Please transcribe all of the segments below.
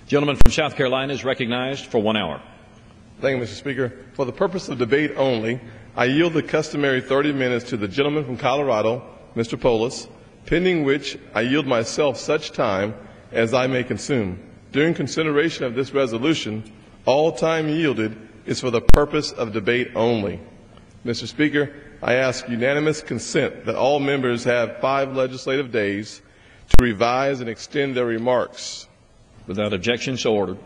Gentleman from South Carolina is recognized for 1 hour. Thank you, Mr. Speaker. For the purpose of debate only, I yield the customary 30 minutes to the gentleman from Colorado, Mr. Polis, pending which I yield myself such time as I may consume. During consideration of this resolution, all time yielded is for the purpose of debate only. Mr. Speaker, I ask unanimous consent that all members have 5 legislative days to revise and extend their remarks. Without objection, so ordered.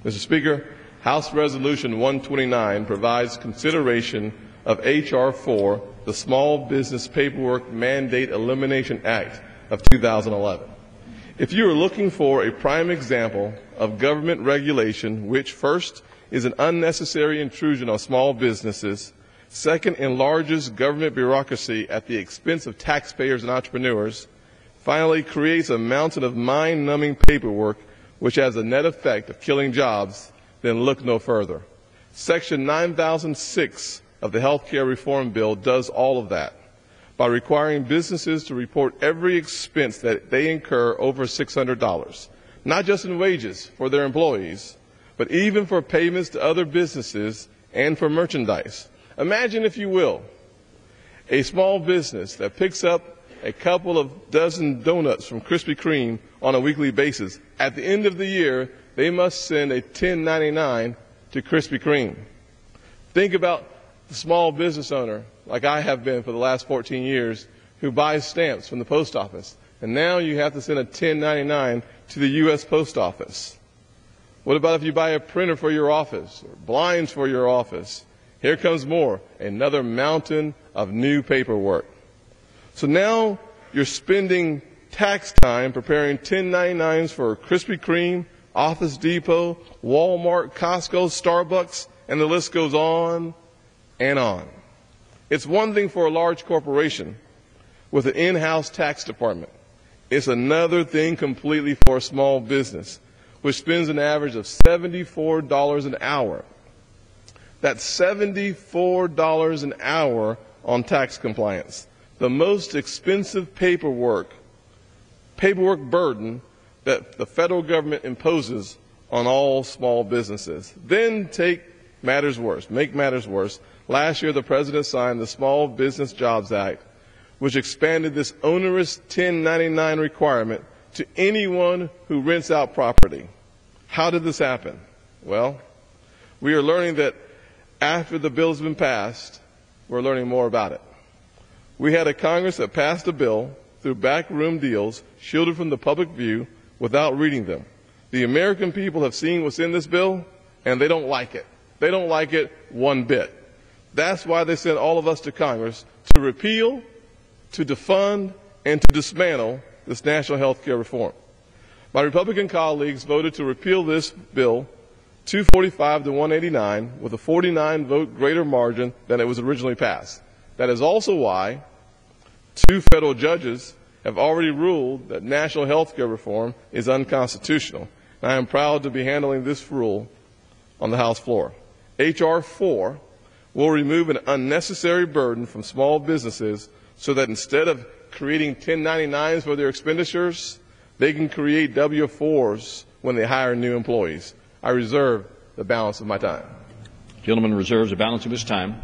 Mr. Speaker, House Resolution 129 provides consideration of H.R. 4, the Small Business Paperwork Mandate Elimination Act of 2011. If you are looking for a prime example of government regulation, which first is an unnecessary intrusion on small businesses, second enlarges government bureaucracy at the expense of taxpayers and entrepreneurs, finally creates a mountain of mind-numbing paperwork which has a net effect of killing jobs, then look no further. Section 9006 of the Health Care Reform Bill does all of that by requiring businesses to report every expense that they incur over $600, not just in wages for their employees, but even for payments to other businesses and for merchandise. Imagine, if you will, a small business that picks up a couple of dozen donuts from Krispy Kreme on a weekly basis. At the end of the year, they must send a 1099 to Krispy Kreme. Think about the small business owner, like I have been for the last 14 years, who buys stamps from the post office. And now you have to send a 1099 to the U.S. Post Office. What about if you buy a printer for your office, or blinds for your office? Here comes more, another mountain of new paperwork. So now you're spending tax time preparing 1099s for Krispy Kreme, Office Depot, Walmart, Costco, Starbucks, and the list goes on and on. It's one thing for a large corporation with an in-house tax department. It's another thing completely for a small business, which spends an average of $74 an hour. That's $74 an hour on tax compliance. The most expensive paperwork burden that the federal government imposes on all small businesses. Then make matters worse. Last year, the President signed the Small Business Jobs Act, which expanded this onerous 1099 requirement to anyone who rents out property. How did this happen? Well, we are learning that after the bill has been passed, we're learning more about it. We had a Congress that passed a bill through backroom deals, shielded from the public view, without reading them. The American people have seen what's in this bill, and they don't like it. They don't like it one bit. That's why they sent all of us to Congress to repeal, to defund, and to dismantle this national health care reform. My Republican colleagues voted to repeal this bill 245 to 189 with a 49-vote greater margin than it was originally passed. That is also why 2 federal judges have already ruled that national health care reform is unconstitutional. And I am proud to be handling this rule on the House floor. H.R. 4 will remove an unnecessary burden from small businesses so that instead of creating 1099s for their expenditures, they can create W-4s when they hire new employees. I reserve the balance of my time. Gentleman reserves the balance of his time.